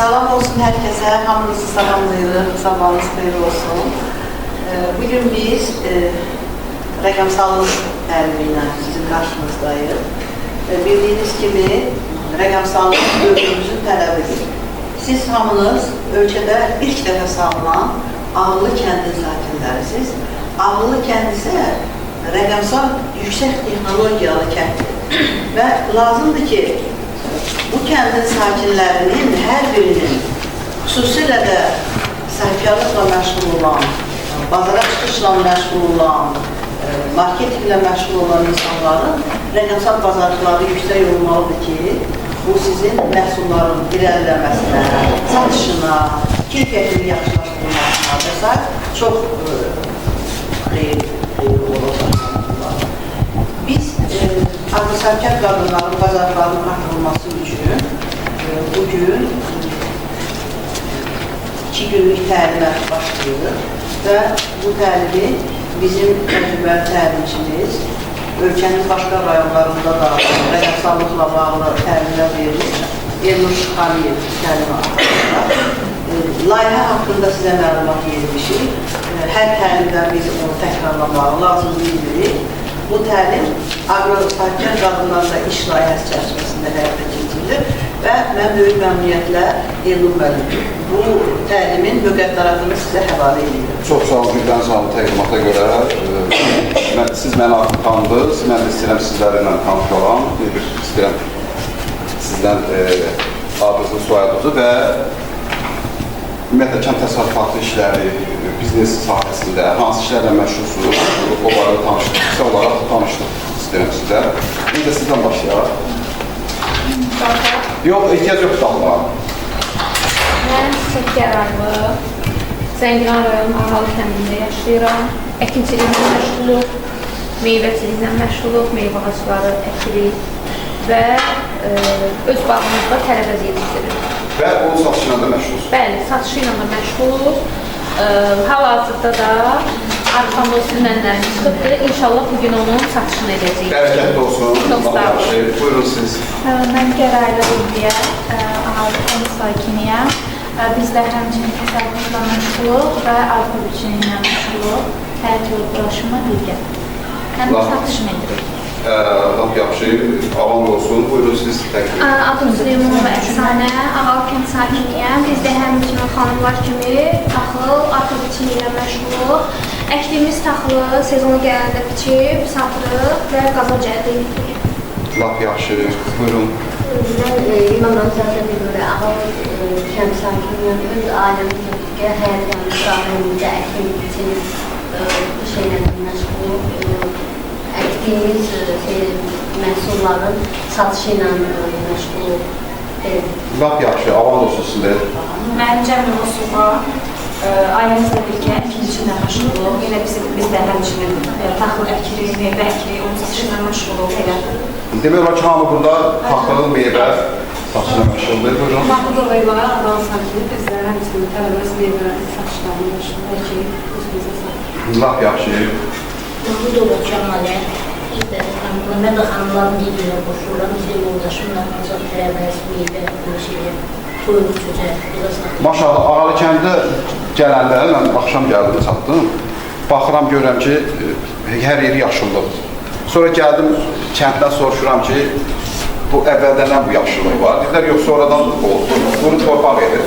Salam olsun herkese, hamınızı salamlayırıq, sabahınız xeyir olsun. Bugün biz rəqəmsallıq təlimi ilə sizin qarşınızdayıq. Bildiyiniz kimi, rəqəmsallıq dövrümüzün tələbidir. Siz hamınız ölkədə ilk dəfə salınan Ağlı kəndin sakinlərisiz. Ağlı kənd isə rəqəmsal yüksək texnologiyalı kənddir və lazımdır ki, bu kəndin sakinlərinin hər birinin, xüsusilə də səhvkarlıqla məşğul olan, bazara çıxışla məşğul olan, marketinqlə məşğul olan insanların rəqəmsal bazarlıqları yüksək olmalıdır ki, bu sizin məhsulların irəliləməsinə, satışına, keyfiyyətini yaxşılaşdırmasına və s. çox xeyir olacaq. Biz agro-səhvkar qadınların bazarlarının artırılması üçün bugün 2 günlük təlimə başlayırıq və bu təlimi bizim təcrübəli təlimçimiz ölkənin başqa rayonlarında da rəqəmsallıqla bağlı təlimlər verir. Elnur Şıxaniyev təlimi haqqında. Layihə haqqında sizə məlumat vermişik. Hər təlimdən biz onu təkrarlamağı lazım bilirik. Bu təlim agro-səhvkar qadınlarla iş layihəsi çərçivəsində həyata keçirilir və mən böyük məmnuniyyətlə Elnur müəllim bu təlimin müqəddəratını sizə həvalə edirəm. Çox sağ olun, Güldən sağ olun təqdimata görə. Siz məni artıq tanıdınız, mən də istəyirəm sizlərlə tanış olan, istəyirəm sizdən adınızı, soyadınızı və ümumiyyətlə kənd təsərrüfatı işləri, biznes sahəsində hansı işlərlə məşğulsunuz, onları tanışdıq, qısa olaraq tanışdıq istəyirəm sizə. Biz də sizdən başlayaq. Yox, ehtiyac yoxdur daxmağa. Mən Səkkər Arlı, Zəngilan rayonu Ağalı kəndində yaşayıram. Əkinçiliklə məşğuluq, meyvəçiliklə məşğuluq, meyvə ağacları əkirik və öz bağımızda tərəvəz yetişdiririk. Və onun satışı ilə də məşğulsunuz? Bəli, satışı ilə də məşğuluq. Hal-hazırda da arxamda olsun mənlərimiz çıxıbdır. İnşallah bugün onun satışını edəcəyik. Bərəkətli olsun. Çox sağ olun. Buyurun siz. Mən Gəraylı Ülviyə, Ağalı sakiniyəm. Biz də həmçinin təsərrüfatla məşğuluq və arpa biçimiylə məşğuluq. Həyat yoldaşımla birgə. Həm də satışını edirik. Lap yaxşı, avam olsun. Buyurun siz təqdim. Adım Süleymanova Əfsanə, Ağalı kənd sakiniyəm. Biz də həmçinin xanımlar kimi taxıl, arpa biçimi ilə məşğuluq. Əkdiyimiz taxılı sezonu gələndə biçib, satırıq və qazanc əldə edirik. Lap yaxşı, buyurun. Mən İmam Ramazan'da bir Ağalı kənd sakiniyəm. Öz ailəmizdə həyatlarımız sahəmizdə əkin biçim bu şeylərlə məşğuluq. Əkdiyimiz məhsulların satışı ilə məşğuluq. Lap yaxşı, avam olsun sizdə. Mən Cəmil Osuqa, ailəmizlə birgə əkinçiliklə məşğuluq. Yenə biz də həmçinin taxıl əkirik, meyvə əkirik, onun satışı ilə məşğuluq. Demək olar ki, hamı burada taxıl, meyvə satışına məşğuldur. Buyurun. Mahmudova ilə Ağalı sakini biz də həmçinin tərəvəz meyvə satışlarına məşğuluq. Əkirik, özümüzə satırıq. Lap yaxşı. Mahmudova Kəmalə, biz də mən də xanımların bir-birinə qoşuram. Bizim yoldaşımla ancaq tərəvəz, meyvə, bir şeylə. Maşallah, Ağalı kəndə gələndə, mən axşam gəldim, çatdım. Baxıram, görürəm ki, hər yeri yaşıllıq. Sonra gəldim, kənddən soruşuram ki, bu əvvəldən bu yaşıllıq var. Dedilər, yox, sonradan oldu. Bunu torpaq edir.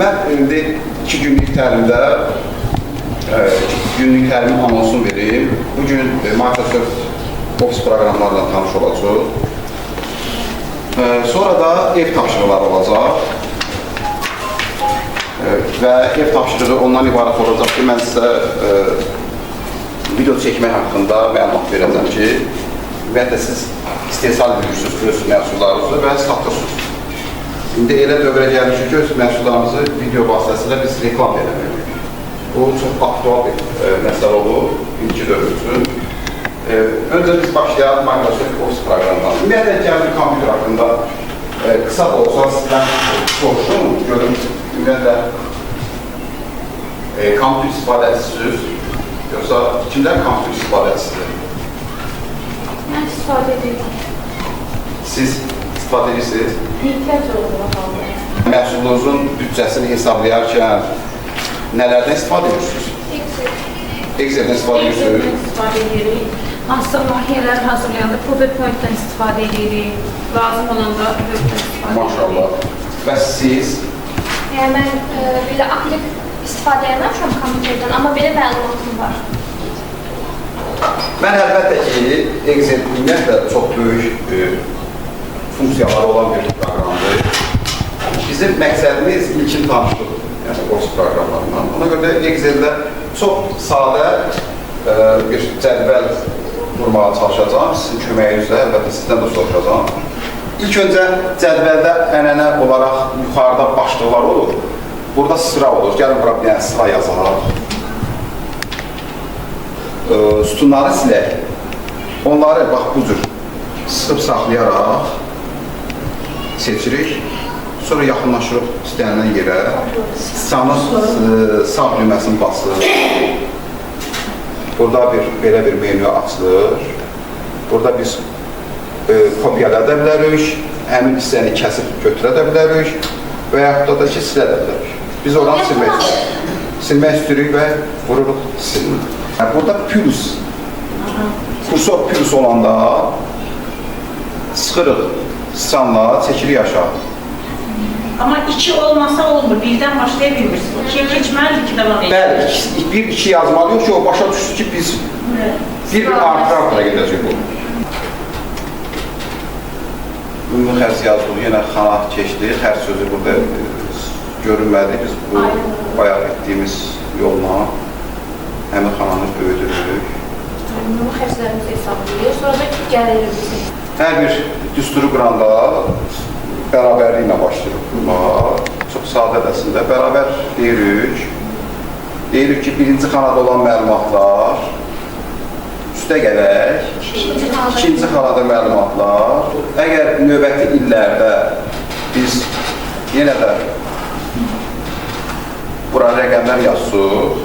Mən indi 2 günlük təlimdə, 2 günlük təlimin anonsunu vereyim. Bugün Microsoft Office proqramlarla tanış olacaq. Sonra da ev tapşırıqları olacaq və ev tapşırığı ondan ibarət olacaq ki, mən sizə video çəkmək haqqında məlumat verəcəm ki, ümumiyyətlə siz istehsal edirsiniz öz məhsullarınızı və satırsınız. İndi elə dövrə gəlmişik ki, öz məhsullarımızı video vasitəsilə biz reklam eləməliyik. Bu çox aktual bir məsələ olur, ilki dövr üçün. Öncə biz başlayaq Microsoft Office proqramından. Ümumiyyətlə gəldik kompüter haqqında qısa da olsa sizdən soruşun, görün, ümumiyyətlə kompüter istifadəçisiniz, yoxsa kimlər kompüter istifadəçisidir? Mən istifadə edirəm. Siz istifadə edirsiniz? İhtiyac olduğu halda. Məhsulunuzun büdcəsini hesablayarkən nələrdən istifadə edirsiniz? Excel-dən istifadə edirsiniz? İstifadə edirik. Hansısa layihələr hazırlayanda PowerPoint-dən istifadə edirik. Lazım olanda PowerPoint istifadə edirik. Maşallah. Və siz? Yəni mən belə aktiv istifadə etməmişəm kompüterdən, amma belə məlumatım var. Mən əlbəttə ki, Excel ümumiyyətlə çox böyük funksiyaları olan bir proqramdır. Bizim məqsədimiz ilkin tanışlıq, yəni kurs proqramlarından. Ona görə də Excel-də çox sadə bir cədvəl qurmağa çalışacağım. Sizin köməyinizlə, əlbəttə sizdən də soruşacağım. İlk öncə cədvəldə ənənə olaraq yuxarıda başlıqlar olur. Burada sıra olur. Gəlin bura bir sıra yazalım. Sütunları silək. Onları bax bu cür sıxıb saxlayaraq seçirik. Sonra yaxınlaşırıq istənilən yerə. Sıçanın sağ düyməsini basır. Burada belə bir menü açılır. Burada biz kopyalaya da bilərik, həmin hissəni kəsib götürə də bilərik və yaxud da ki, silə də bilərik. Biz oranı silmək istəyirik və vururuq silmək. Burada plus, kursor plus olanda sıxırıq sıçanla, çəkirik aşağı. Amma 2 olmasa olmur, birdən başlaya bilmirsiniz. 2'ye keçməlidir ki, devam edir. Bəli, 1-2 yazmalıyıq ki, o başa düşsün ki, biz bir artıra gedəcək bu. Ümumi xərc yazılır, yenə xana keçdi, hər sözü burada görünmədi. Biz bu bayaq etdiyimiz yolla həmin xananı böyüdürük. Ümumi xərclərimizi hesablayır, sonra da gəlirimizi. Hər bir düsturu quranda bərabərliklə başlayırıq qurmağa. Çox sadə dəsində bərabər deyirik. Deyirik ki, birinci xanada olan məlumatlar üstə gələk, ikinci xanada məlumatlar. Əgər növbəti illərdə biz yenə də bura rəqəmlər yazsıq,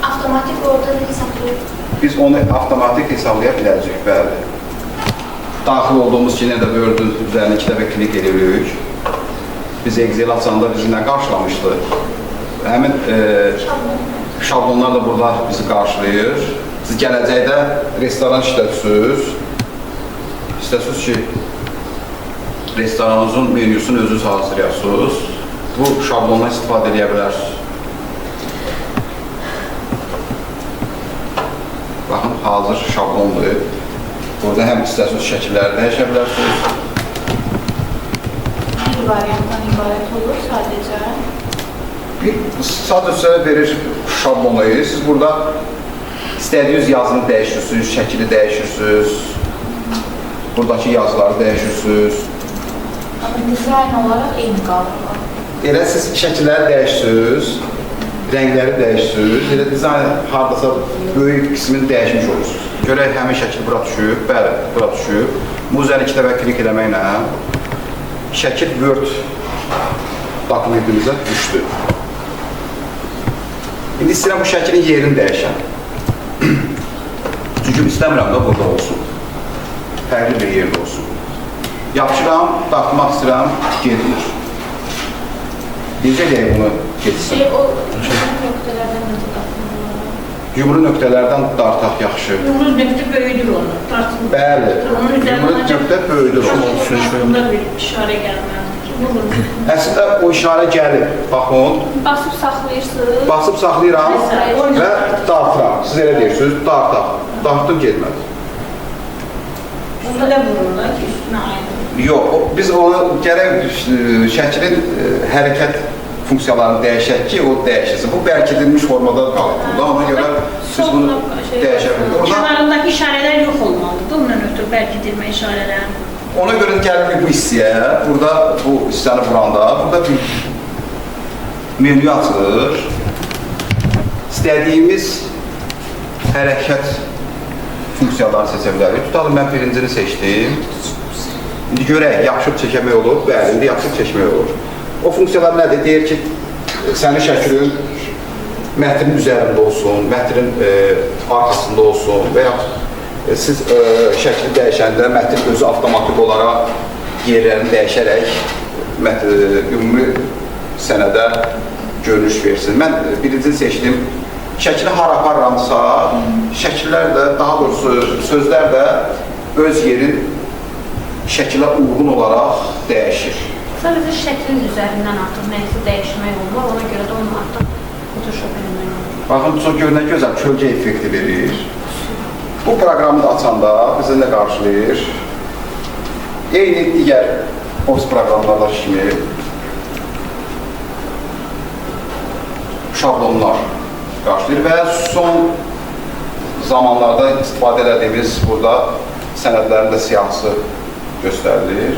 Avtomatik orada hesablayır. biz onu avtomatik hesablaya biləcəyik, bəli. Daxil olduğumuz ki, yenə də Word-ün üzərinə 2 dəfə klik edirik. Biz Excel açanda bizi nə qarşılamışdı? Həmin şablonlar da burada bizi qarşılayır. Siz gələcəkdə restoran işlətsiniz. İstəsiniz ki, restoranınızın menüsünü özünüz hazırlayasınız. Bu şablondan istifadə edə bilərsiniz. Baxın, hazır şablondur. Burada həm istəsiniz şəkilləri dəyişə bilərsiniz. Bir variantdan ibarət olur sadəcə. Sadəcə verir şablonu. Siz burada istədiyiniz yazını dəyişirsiniz, şəkili dəyişirsiniz. Buradakı yazıları dəyişirsiniz. Amma dizayn olaraq eyni qalır. Elə siz şəkilləri dəyişirsiniz, rəngləri dəyişirsiniz. Elə dizayn hardasa böyük qismini dəyişmiş olursunuz. Görək həmin şəkil bura düşüb, bəli, bura düşüb. Bu üzərinə 2 dəfə klik eləməklə şəkil Word dokumentimizə düşdü. İndi istəyirəm bu şəklin yerini dəyişəm. Çünki istəmirəm da burada olsun. Fərqli bir yerdə olsun. Yapışıram, dartmaq istəyirəm, getmir. Necə deyək bunu getsin? O nöqtələrdən necə dartmaq? Yumru nöqtələrdən dartaq yaxşı. Yumru nöqtə böyüdür onu. Bəli, yumru nöqtə böyüdür onu. Bunda bir işarə gəlməlidir. Əslində o işarə gəlib, baxın. Basıb saxlayırsınız. Basıb saxlayıram və dartıram. Siz elə deyirsiniz, dartaq. Dartdım, getmədi. Bunda da vururlar ki, üstünə ayrılır. Yox, biz onu gərək şəklin hərəkət funksiyalarını dəyişək ki, o dəyişsin. Bu bərkidilmiş formada qalır. Ona görə siz bunu dəyişə bilirsiniz. Kənarındakı işarələr yox olmalıdır. Ondan ötürü bərkidilmə işarələri. Ona görə gəlirik bu hissəyə. Burada bu hissəni vuranda, burada bir menü açılır. İstədiyimiz hərəkət funksiyalarını seçə bilərik. Tutalım, mən birincini seçdim. İndi görək, yapışıb çəkmək olur. Bəli, indi yapışıb çəkmək olur. O funksiyalar nədir? Deyir ki, sənin şəklin mətnin üzərində olsun, mətnin arxasında olsun və ya siz şəkli dəyişəndə mətn özü avtomatik olaraq yerlərini dəyişərək ümumi sənədə görünüş versin. Mən birinci seçdim. Şəkili hara aparıramsa, şəkillər də, daha doğrusu sözlər də öz yerin şəkilə uyğun olaraq dəyişir. Sadəcə şəklin üzərindən artıq nəyisə dəyişmək olmur, ona görə də onu artıq Photoshop eləmək olur. Baxın, çox görünən gözəl kölgə effekti verir. Bu proqramı da açanda bizi nə qarşılayır? Eyni digər ofis proqramlarda kimi şablonlar qarşılayır və son zamanlarda istifadə edədiyimiz burada sənədlərin də siyahısı göstərilir.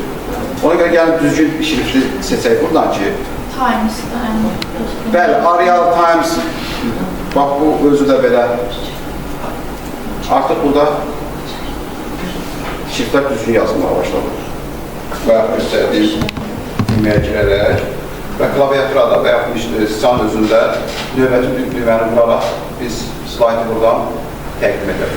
Ona görə gəlin düzgün şriftli seçək buradan ki, Times-da. bəli, Arial Times, bax bu özü də belə artıq burada şriftlər düzgün yazılmağa başladı. Və göstərdiyim düymeye girərək və klaviaturada və yaxud sıçan özündə növbəti düyməni vuraraq biz slaydı buradan təqdim edək.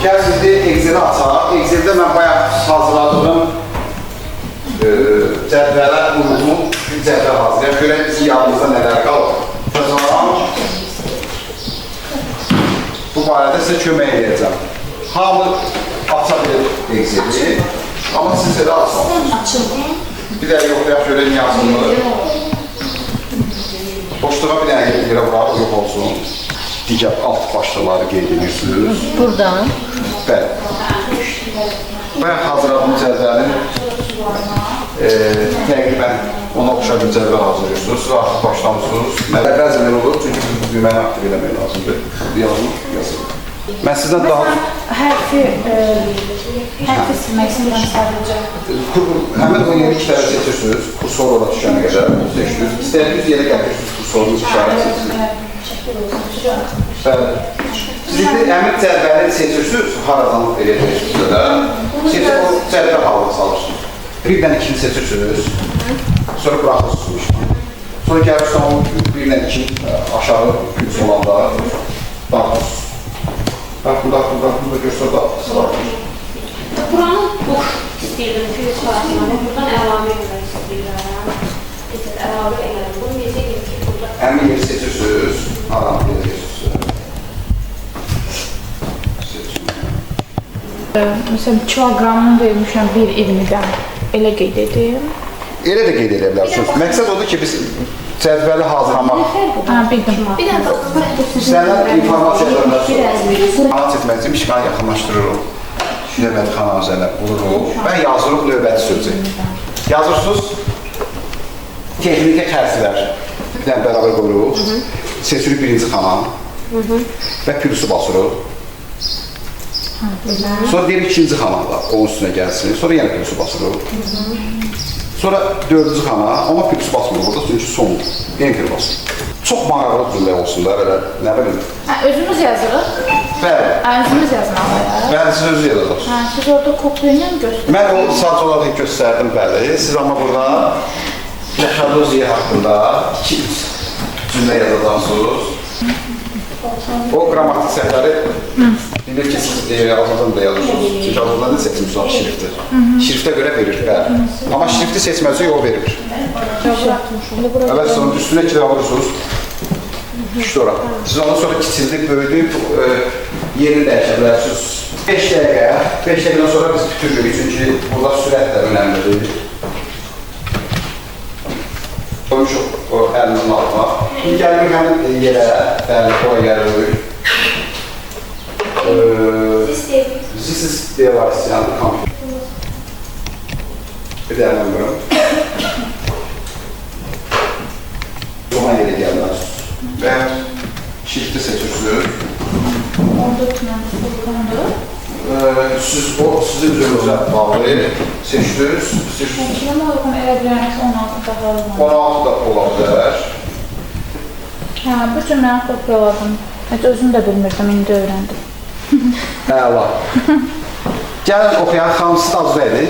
Gəl sizi Excel-i açaq. Excel-də mən bayaq hazırladığım cədvələ uyğun bir cədvəl hazırlayaq. Görək bizim yadımızda nələr qalır. Bu barədə sizə kömək edəcəm. Hamı aça bilir Excel-i, amma siz elə açın. Bir də yoxlayaq görək yazılır. Boşluğa bir dənə yerə vuraq, yox olsun. Digər alt başlıqları qeyd edirsiniz. Buradan. Bəli. Bayaq hazırladığım cədvəlin təqribən ona oxşar bir cədvəl hazırlayırsınız. Siz artıq başlamışsınız. Bəzən elə olur, çünki biz düyməni aktiv eləmək lazımdır. Yazılır. Mən sizdən daha... Hərfi silmək istəyirəm sadəcə. Həmin o yeri iki tərəf seçirsiniz. Kursor orada düşənə qədər seçirsiniz. İstədiyiniz yerə gətirsiniz, kursorunu işarət seçirsiniz. Bəli. Siz indi əmin cədvəli seçirsiniz, haradan eləyəcəksiniz də. Siz o cədvəl halına salırsınız. Birdən ikini seçirsiniz, sonra bıraxırsınız. Sonra gəlirsiniz onun birdən iki aşağı güc olanda dartırsınız. Burada görsək da sıradır. Buranı boş istəyirəm ki, buradan əlavə eləmək istəyirəm. Əlavə elədim. Bunu necə edeyim ki, burada... Həmin yeri seçirsiniz, aram edirsiniz. Məsələn, kiloqramını vermişəm 1.20-dən. Elə qeyd edim. Elə də qeyd edə bilərsiniz. Məqsəd odur ki, biz cədvəli hazırlamaq. Sənət informasiyalarında anlat etmək üçün işğal yaxınlaşdırırıq. Növbəti xanazələ buluruq və yazırıq növbəti sözü. Yazırsınız, texniki xərclər bir dənə bərabər qoyuruq. Seçirik birinci xana və pürüsü basırıq. Sonra deyirik ikinci xana da onun üstünə gəlsin. Sonra yenə pürüsü basırıq. Sonra dördüncü xana, amma pürüsü basmır burada, çünki sondur. Enter basır. çox maraqlı cümlə olsun da, belə, nə bilim. Özünüz yazırıq. Bəli, Özünüz yazmalıyıq. bəli, siz özü yazacaqsınız. Siz orada kopyayla göstərin. Mən o sadəcə olaraq göstərdim, bəli. Siz amma burada yaşadığınız yer haqqında 2 cümlə yazacaqsınız. O qrammatik səhvləri bilir ki, siz Azərbaycan da yazırsınız. Çünki Azərbaycan da seçmişsiniz şrifti. Şriftə görə verir, bəli. Amma şrifti seçməsi o verir. Evet, sonra üstüne 2 lira vurursunuz. 3 lira. Siz ondan sonra kiçildib, böyüdüb, yerini dəyişə bilərsiniz. 5 dəqiqə, 5 dəqiqədən sonra biz bitiririk. Çünki burada sürət də önəmlidir. Koymuşuq o əlinin altına. Şimdi gəlirik həmin yerə, bəli, ora gəlirik. This is device, yəni kompüter. Bir dəyərləndirim. Ona yerə gəlməz. Və şifti seçirsiniz. Orada tutmandır. Siz o sizin üzerinizə bağlı seçdiniz. Mən oğlum elə bilirəm ki, 16 daha olmalı. 16 da ola bilər. Bu cümləni kopyaladım. Heç özüm də bilmirdim, indi öyrəndim. Əla. Gəlin oxuyan xanım siz adı neydi?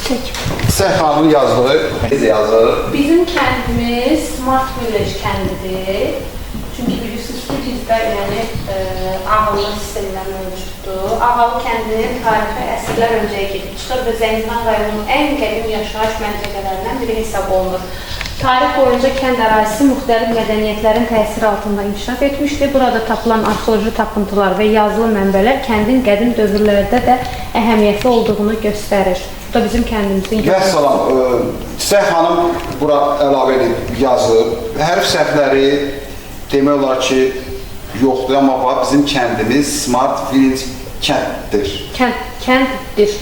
Çiçək xanımın yazdığı, necə yazır? Bizim kəndimiz Smart Village kəndidir. Çünki bilirsiniz ki, bizdə yəni ağıllı sistemdən mövcuddur. Ağalı kəndinin tarixi əsrlər öncəyə gedib çıxır və Zəngilan rayonunun ən qədim yaşayış məntəqələrindən biri hesab olunur. Tarix boyunca kənd ərazisi müxtəlif mədəniyyətlərin təsiri altında inkişaf etmişdir. Burada tapılan arxeoloji tapıntılar və yazılı mənbələr kəndin qədim dövrlərdə də əhəmiyyətli olduğunu göstərir. Bu da bizim kəndimizin Vəssalam, Çiçək xanım bura əlavə edib yazıb. Hərf səhvləri demək olar ki, yoxdur, amma var bizim kəndimiz Smart Village kənddir. Kənddir.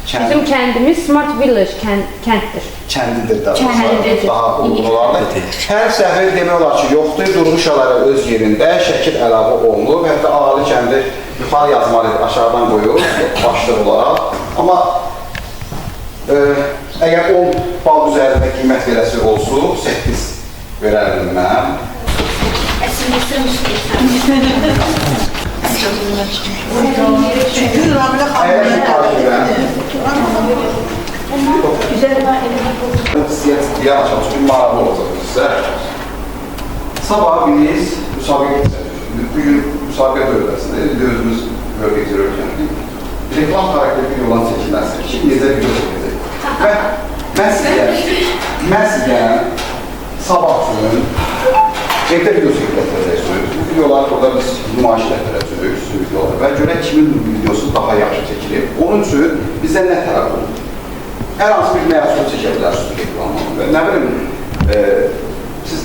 Bizim kəndimiz Smart Village kənddir. Kəndidir də. Kəndidir. Daha uyğun olardı. Hərf səhvləri demək olar ki, yoxdur. Durmuşalara öz yerində şəkil əlavə olunub. Hətta Ali kəndi yuxarı yazmalıydı, aşağıdan qoyub, başlıq olaraq. Amma əgər 10 bal üzərində qiymət verəsi olsun, 8 verərdim mən. Çünkü Ramile Güzel çalışmış, maraqlı olacaq sizə. Sabah biz müsabiqə geçəcək. Bugün müsabiqə dövləsində, özümüz bölgə icrörkən reklam xarakterli videodan çəkilməsi, kim necə video çəkəcək. Və mən sizə sabah üçün evdə video çəkiləcəksiniz. Bu videoları burada biz nümayiş etdirəcəyik, sizin videoları və görək kimin videosu daha yaxşı çəkilir. Onun üçün bizdən nə tərəf olur? Hər hansı bir məhsul çəkə bilərsiniz reklamını və nə bilim, siz...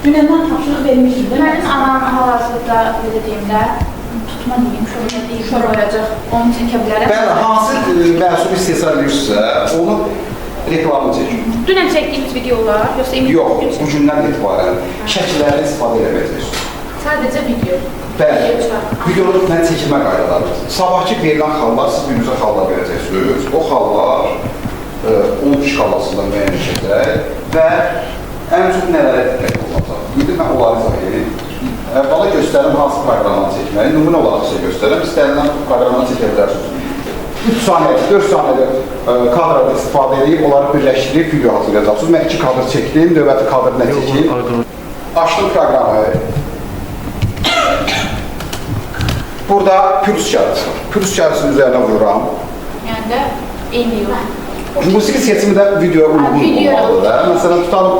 Dünəndən tapşırıq vermişdim, değil mi? Mənim anam hal-hazırda, belə deyimdə, tutma deyim, şöyle olacaq, onu çəkə bilərəm. Bəli, hansı məhsul istehsal edirsə, onun reklamını çəkin. Dünən çəkdiyimiz videolar, yoxsa Yox, bu gündən etibarən şəkillərdən istifadə eləməyəcəksiniz. sadəcə video. Bəli, videonun mən çəkilmə qaydaları. Sabahki verilən xallar, siz birinizə xallar verəcəksiniz. O xallar 10 şkalasında müəyyən edəcək və ən çox nələrə diqqət olacaq. İndi mən onları izah edeyim. Əvvəla göstərim hansı proqramını çəkməyi, nümunə olaraq sizə göstərim. İstənilən proqramını çəkə bilərsiniz. 3 saniyədə, 4 saniyədə kadrada istifadə edib, onları birləşdirib video hazırlayacaqsınız. Mən 2 kadr çəkdim, növbəti kadrına çəkeyim. Açdım proqramı. Burada plus işarəsi var. Plus işarəsinin üzərinə vururam. Yəni də eyni yox. Musiki seçimi də videoya uyğun olmalıdır. Məsələn, tutalım.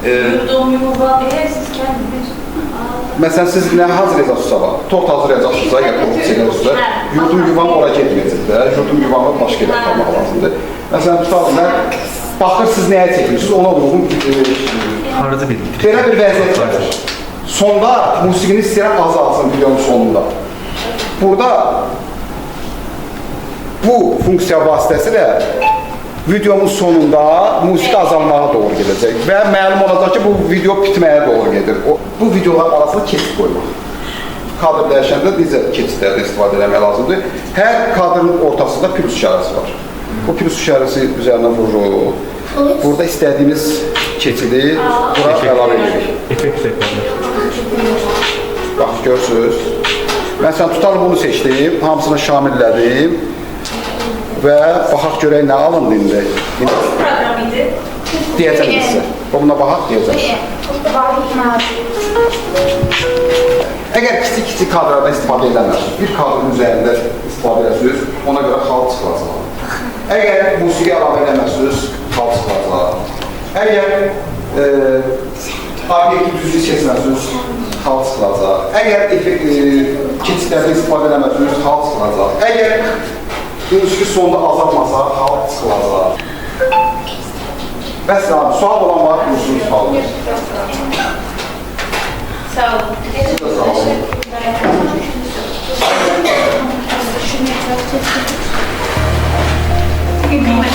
Yurduğum yumurda deyək, siz kəndiniz. Məsələn, siz nə hazırlayacaqsınız sabah? Tort hazırlayacaqsınızsa, ya tort çəkəcəksiniz. Yurdum yuvam ora getməyəcək də. Yurdum yuvamı başqa yerə qalmaq lazımdır. Məsələn, tutalım, baxır siz nəyə çəkirsiniz, ona uyğun belə bir vəziyyət var. Sonda musiqini istəyirəm azalsın videonun sonunda. Burada bu funksiya vasitəsilə videonun sonunda musiqi azalmağa doğru gedəcək və məlum olacaq ki, bu video bitməyə doğru gedir. Bu videolar arasında keçid qoymaq. Kadr dəyişəndə necə keçidlərdə istifadə etmək lazımdır. Hər kadrın ortasında plus işarəsi var. Bu plus işarəsi üzərinə vururuq. Burada istədiyimiz keçidi bura əlavə edirik. Effekt seferler. Bax, görürsünüz. Mən sən tutalım bunu seçdim, hamısını şamillədim və baxaq görək nə alındı indi. Program idi. Deyəcəm sizə. Buna baxaq deyəcəm. Əgər kiçik kadrlardan istifadə edəmərsiniz, bir kadrın üzərində istifadə edirsiniz, ona görə xal çıxılacaq. Əgər musiqi əlavə edəmərsiniz, xal çıxılacaq. Əgər obyekti düzgün seçmərsiniz, xal çıxılacaq. Əgər keçidlərdə istifadə edəmərsiniz, xal çıxılacaq. Əgər musiqi sonunda azalmasa, xal çıxılacaq. Bəs abi, sual olan var, buyursunuz sualını. Sağ olun. Siz də sağ olun. Qiymət